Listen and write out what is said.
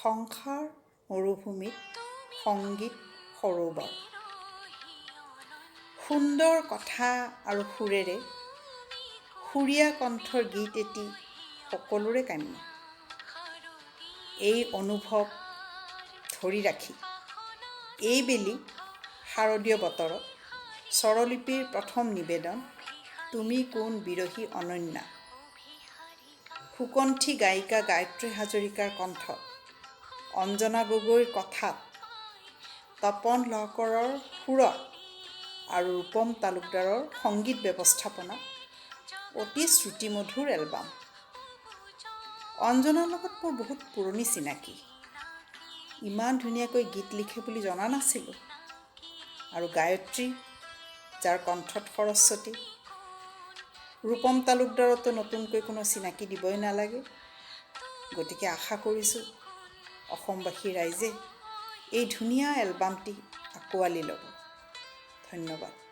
সংসাৰ মৰুভূমিত সংগীত সৰোবৰ। সুন্দৰ কথা আৰু সুৰেৰে সুৰীয়া কণ্ঠৰ গীত এটি সকলোৰে কাম্য। এই অনুভৱ ধৰি ৰাখি এইবেলি শাৰদীয় বতৰত স্বৰলিপিৰ প্ৰথম নিবেদন তুমি কোন বিৰহী অনন্যা। সুকণ্ঠী গায়িকা গায়ত্ৰী হাজৰিকাৰ কণ্ঠত, অঞ্জনা গগৈৰ কথাত, তপন লহকৰৰ সুৰত আৰু ৰূপম তালুকদাৰৰ সংগীত ব্যৱস্থাপনা অতি শ্ৰুতিমধুৰ এলবাম। অঞ্জনাৰ লগত মোৰ বহুত পুৰণি চিনাকি। ইমান ধুনীয়াকৈ গীত লিখে বুলি জনা নাছিলোঁ। আৰু গায়ত্ৰী, যাৰ কণ্ঠত সৰস্বতী, ৰূপম তালুকদাৰতো নতুনকৈ কোনো চিনাকি দিবই নালাগে। গতিকে আশা কৰিছোঁ অসমবাসী ৰাইজে এই ধুনীয়া এলবামটি আঁকোৱালি ল'ব। ধন্যবাদ।